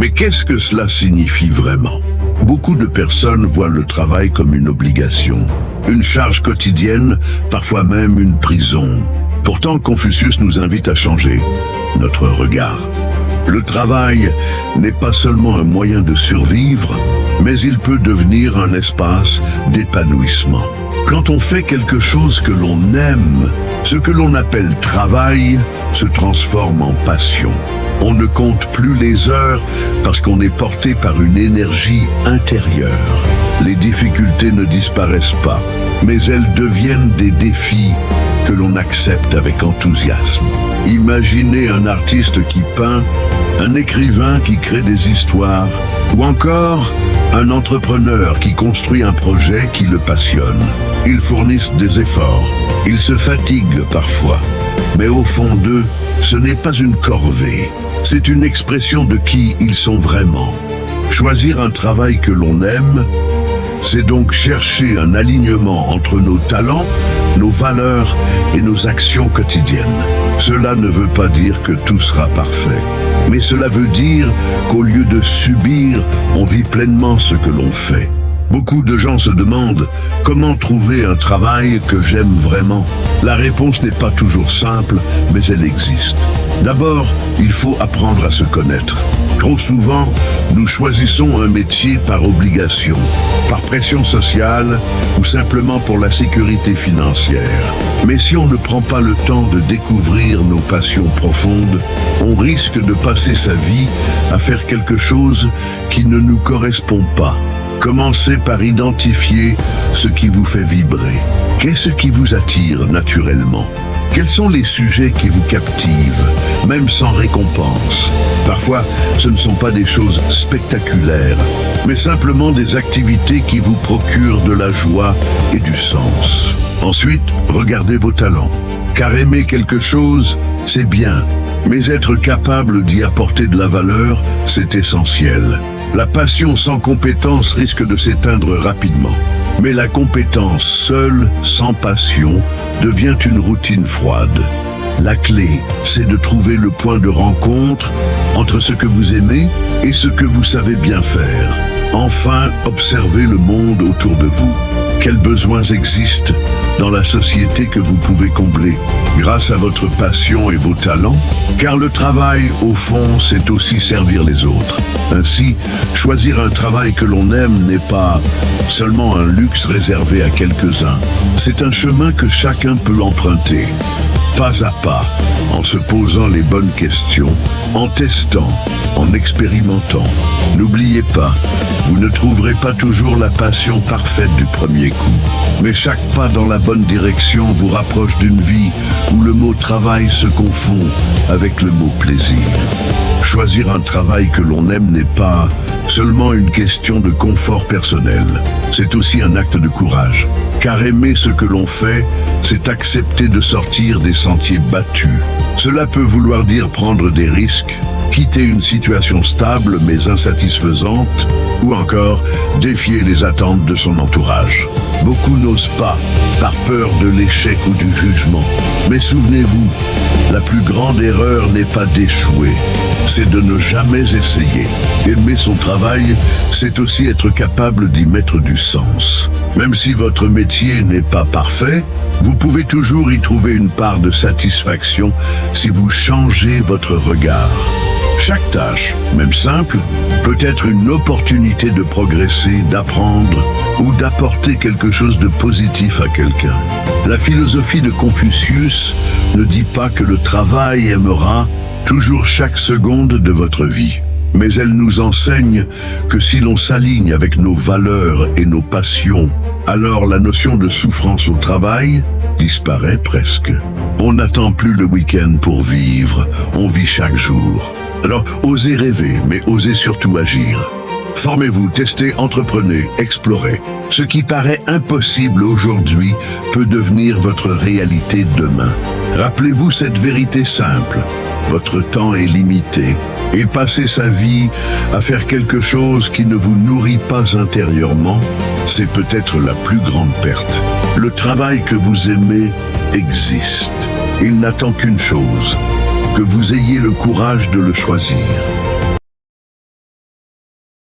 Mais qu'est-ce que cela signifie vraiment? Beaucoup de personnes voient le travail comme une obligation, une charge quotidienne, parfois même une prison. Pourtant, Confucius nous invite à changer notre regard. Le travail n'est pas seulement un moyen de survivre, mais il peut devenir un espace d'épanouissement. Quand on fait quelque chose que l'on aime, ce que l'on appelle travail se transforme en passion. On ne compte plus les heures parce qu'on est porté par une énergie intérieure. Les difficultés ne disparaissent pas, mais elles deviennent des défis que l'on accepte avec enthousiasme. Imaginez un artiste qui peint, un écrivain qui crée des histoires, ou encore un entrepreneur qui construit un projet qui le passionne. Ils fournissent des efforts, ils se fatiguent parfois, mais au fond d'eux, ce n'est pas une corvée, c'est une expression de qui ils sont vraiment. Choisir un travail que l'on aime, c'est donc chercher un alignement entre nos talents, nos valeurs et nos actions quotidiennes. Cela ne veut pas dire que tout sera parfait, mais cela veut dire qu'au lieu de subir, on vit pleinement ce que l'on fait. Beaucoup de gens se demandent comment trouver un travail que j'aime vraiment. La réponse n'est pas toujours simple, mais elle existe. D'abord, il faut apprendre à se connaître. Trop souvent, nous choisissons un métier par obligation, par pression sociale ou simplement pour la sécurité financière. Mais si on ne prend pas le temps de découvrir nos passions profondes, on risque de passer sa vie à faire quelque chose qui ne nous correspond pas. Commencez par identifier ce qui vous fait vibrer. Qu'est-ce qui vous attire naturellement? Quels sont les sujets qui vous captivent, même sans récompense? Parfois, ce ne sont pas des choses spectaculaires, mais simplement des activités qui vous procurent de la joie et du sens. Ensuite, regardez vos talents. Car aimer quelque chose, c'est bien, mais être capable d'y apporter de la valeur, c'est essentiel. La passion sans compétence risque de s'éteindre rapidement. Mais la compétence seule, sans passion, devient une routine froide. La clé, c'est de trouver le point de rencontre entre ce que vous aimez et ce que vous savez bien faire. Enfin, observez le monde autour de vous. Quels besoins existent dans la société que vous pouvez combler grâce à votre passion et vos talents? Car le travail, au fond, c'est aussi servir les autres. Ainsi, choisir un travail que l'on aime n'est pas seulement un luxe réservé à quelques-uns. C'est un chemin que chacun peut emprunter, pas à pas, en se posant les bonnes questions, en testant, en expérimentant. N'oubliez pas, vous ne trouverez pas toujours la passion parfaite du premier coup. Mais chaque pas dans la bonne direction vous rapproche d'une vie où le mot travail se confond avec le mot plaisir. Choisir un travail que l'on aime n'est pas seulement une question de confort personnel, c'est aussi un acte de courage. Car aimer ce que l'on fait, c'est accepter de sortir des sentiers battus. Cela peut vouloir dire prendre des risques, quitter une situation stable mais insatisfaisante, ou encore défier les attentes de son entourage. Beaucoup n'osent pas, par peur de l'échec ou du jugement. Mais souvenez-vous, la plus grande erreur n'est pas d'échouer, c'est de ne jamais essayer. Aimer son travail, c'est aussi être capable d'y mettre du sens. Même si votre métier n'est pas parfait, vous pouvez toujours y trouver une part de satisfaction si vous changez votre regard. Chaque tâche, même simple, peut être une opportunité de progresser, d'apprendre ou d'apporter quelque chose de positif à quelqu'un. La philosophie de Confucius ne dit pas que le travail aimera toujours chaque seconde de votre vie, mais elle nous enseigne que si l'on s'aligne avec nos valeurs et nos passions, alors la notion de souffrance au travail disparaît presque. On n'attend plus le week-end pour vivre, on vit chaque jour. Alors, osez rêver, mais osez surtout agir. Formez-vous, testez, entreprenez, explorez. Ce qui paraît impossible aujourd'hui peut devenir votre réalité demain. Rappelez-vous cette vérité simple. Votre temps est limité et passer sa vie à faire quelque chose qui ne vous nourrit pas intérieurement, c'est peut-être la plus grande perte. Le travail que vous aimez existe. Il n'attend qu'une chose, que vous ayez le courage de le choisir.